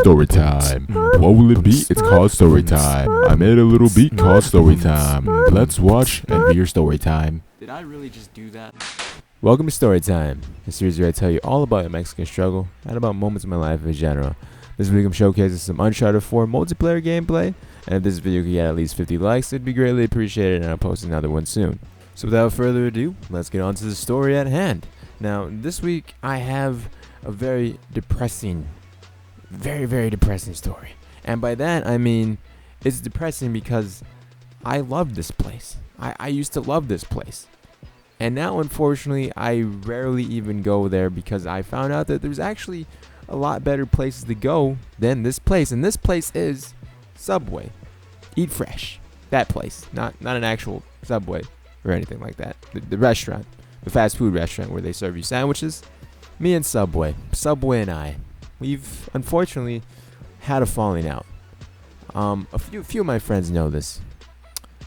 Story time. What will it be? It's called story time. I made a little beat called story time. Let's watch Envyerz story time. Did I really just do that? Welcome to Story Time, a series where I tell you all about the Mexican struggle and about moments in my life in general. This week I'm showcasing some Uncharted 4 multiplayer gameplay, and if this video could get at least 50 likes, it'd be greatly appreciated, and I'll post another one soon. So without further ado, let's get on to the story at hand. Now, this week I have a very depressing, very depressing story. And by that I mean, it's depressing because I love this place. I used to love this place. And now, unfortunately, I rarely even go there because I found out that there's actually a lot better places to go than this place. And this place is Subway. Eat Fresh. That place. Not an actual Subway or anything like that. The restaurant. The fast food restaurant where they serve you sandwiches. Me and Subway. Subway and I. We've, unfortunately, had a falling out. A few of my friends know this.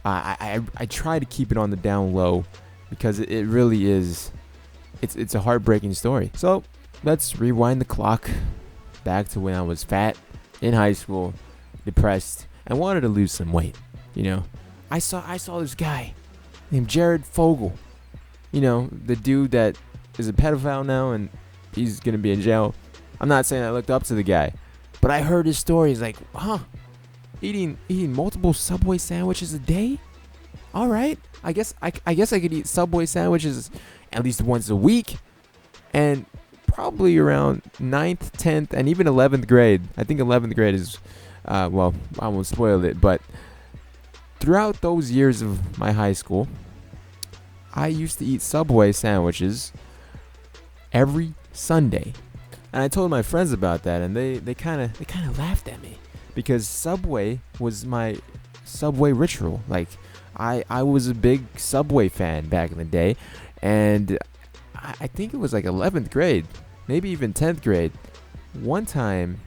I try to keep it on the down low because it really is, it's a heartbreaking story. So let's rewind the clock back to when I was fat, in high school, depressed, and wanted to lose some weight. You know, I saw this guy named Jared Fogle. You know, the dude that is a pedophile now and he's gonna be in jail. I'm not saying I looked up to the guy, but I heard his story. He's like, eating multiple Subway sandwiches a day? All right. I guess I could eat Subway sandwiches at least once a week. And probably around 9th, 10th, and even 11th grade. I think 11th grade is, well, I won't spoil it, but throughout those years of my high school, I used to eat Subway sandwiches every Sunday. And I told my friends about that, and they kind of laughed at me because Subway was my Subway ritual. Like, I was a big Subway fan back in the day, and I think it was like 11th grade, maybe even 10th grade. One time,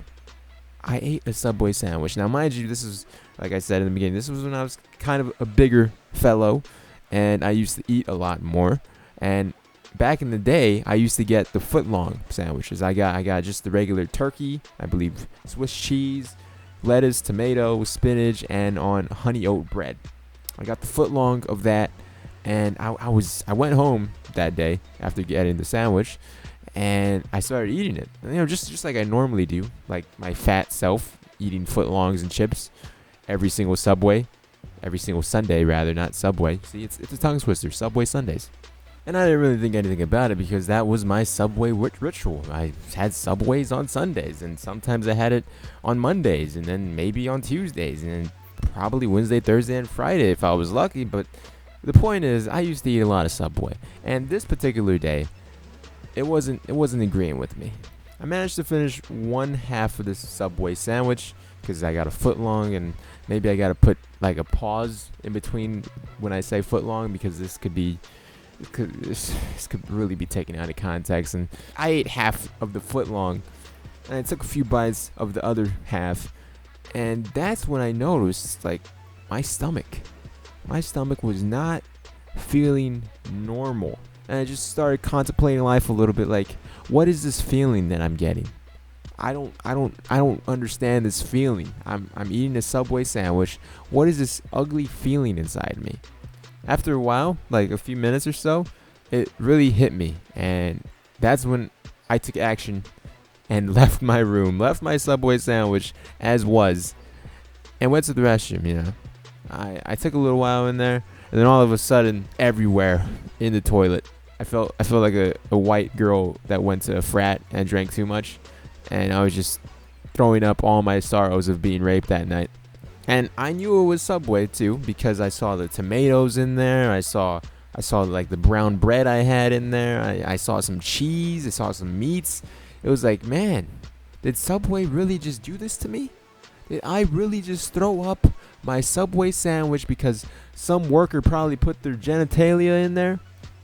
I ate a Subway sandwich. Now, mind you, this is, like I said in the beginning, this was when I was kind of a bigger fellow, and I used to eat a lot more. And back in the day, I used to get the foot-long sandwiches. I got just the regular turkey, I believe Swiss cheese, lettuce, tomato, spinach, and on honey oat bread. I got the foot-long of that, and I went home that day after getting the sandwich, and I started eating it. You know, just like I normally do, like my fat self, eating foot-longs and chips every single Sunday, rather, not Subway. See, it's a tongue twister, Subway Sundays. And I didn't really think anything about it because that was my Subway ritual. I had Subways on Sundays, and sometimes I had it on Mondays, and then maybe on Tuesdays, and then probably Wednesday, Thursday, and Friday if I was lucky. But the point is, I used to eat a lot of Subway, and this particular day, it wasn't agreeing with me. I managed to finish one half of this Subway sandwich because I got a foot long, and maybe I got to put like a pause in between when I say foot long because this could really be taken out of context. And I ate half of the foot long, and I took a few bites of the other half, and that's when I noticed, like, my stomach was not feeling normal. And I just started contemplating life a little bit, like, what is this feeling that I'm getting? I don't understand this feeling. I'm eating a Subway sandwich. What is this ugly feeling inside me? After a while, like a few minutes or so, it really hit me, and that's when I took action and left my room, left my Subway sandwich as was, and went to the restroom. You know, I took a little while in there, and then all of a sudden, everywhere in the toilet, I felt like a white girl that went to a frat and drank too much, and I was just throwing up all my sorrows of being raped that night. And I knew it was Subway too because I saw the tomatoes in there. I saw like the brown bread I had in there. I saw some cheese. I saw some meats. It was like, man, did Subway really just do this to me? Did I really just throw up my Subway sandwich because some worker probably put their genitalia in there?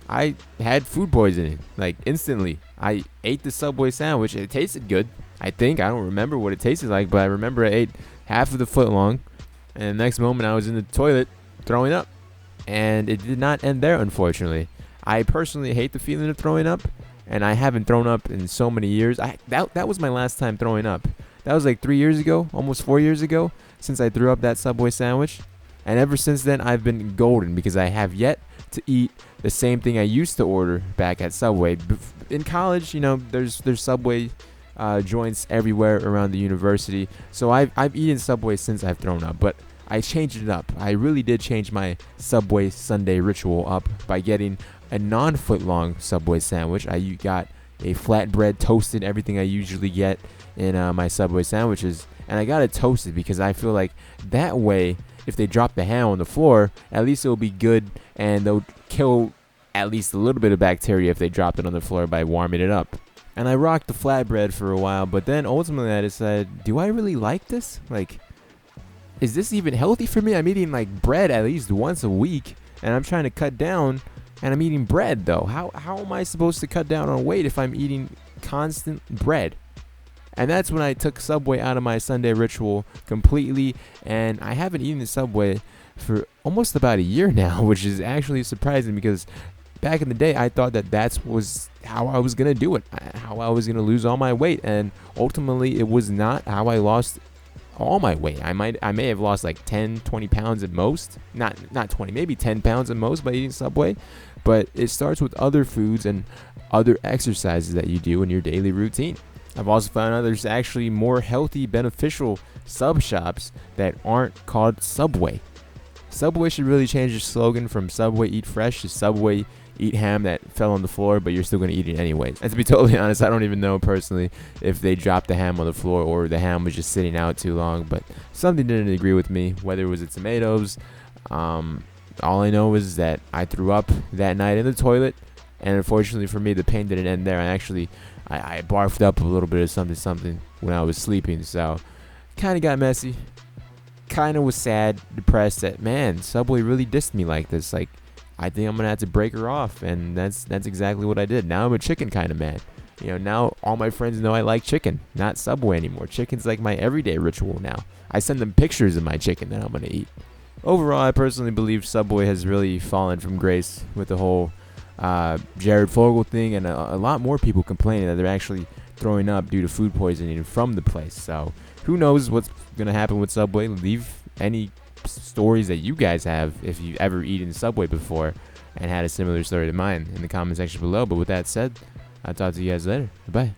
I had food poisoning, like, instantly. I ate the Subway sandwich. It tasted good, I think. I don't remember what it tasted like, but I remember I ate half of the foot long. And the next moment, I was in the toilet throwing up. And it did not end there, unfortunately. I personally hate the feeling of throwing up, and I haven't thrown up in so many years. That was my last time throwing up. That was like 3 years ago, almost 4 years ago, since I threw up that Subway sandwich. And ever since then, I've been golden because I have yet to eat the same thing I used to order back at Subway. In college, there's Subway joints everywhere around the university. So I've eaten Subway since I've thrown up, but I changed it up. I really did change my Subway Sunday ritual up by getting a non-foot-long Subway sandwich. I got a flatbread, toasted, everything I usually get in my Subway sandwiches, and I got it toasted because I feel like that way, if they drop the ham on the floor, at least it'll be good, and they'll kill at least a little bit of bacteria if they dropped it on the floor by warming it up. And I rocked the flatbread for a while, but then ultimately I decided, do I really like this? Like, is this even healthy for me? I'm eating like bread at least once a week, and I'm trying to cut down, and I'm eating bread though. How am I supposed to cut down on weight if I'm eating constant bread? And that's when I took Subway out of my Sunday ritual completely, and I haven't eaten the Subway for almost about a year now, which is actually surprising because back in the day, I thought that was how I was going to do it, how I was going to lose all my weight, and ultimately it was not how I lost all my weight. I may have lost like 10, 20 pounds at most, not 20, maybe 10 pounds at most by eating Subway, but it starts with other foods and other exercises that you do in your daily routine. I've also found out there's actually more healthy, beneficial sub shops that aren't called Subway. Subway should really change their slogan from Subway Eat Fresh to Subway Eat Ham that fell on the floor, but you're still going to eat it anyways. And to be totally honest, I don't even know personally if they dropped the ham on the floor or the ham was just sitting out too long, but something didn't agree with me, whether it was the tomatoes. All I know is that I threw up that night in the toilet, and unfortunately for me, the pain didn't end there. I barfed up a little bit of something when I was sleeping, so kind of got messy. Kind of was sad, depressed that, man, Subway really dissed me like this. Like, I think I'm going to have to break her off, and that's exactly what I did. Now I'm a chicken kind of man. Now all my friends know I like chicken, not Subway anymore. Chicken's like my everyday ritual now. I send them pictures of my chicken that I'm going to eat. Overall, I personally believe Subway has really fallen from grace with the whole Jared Fogle thing, and a lot more people complaining that they're actually throwing up due to food poisoning from the place. So who knows what's going to happen with Subway. Leave any stories that you guys have if you've ever eaten Subway before and had a similar story to mine in the comment section below. But with that said, I'll talk to you guys later. Bye.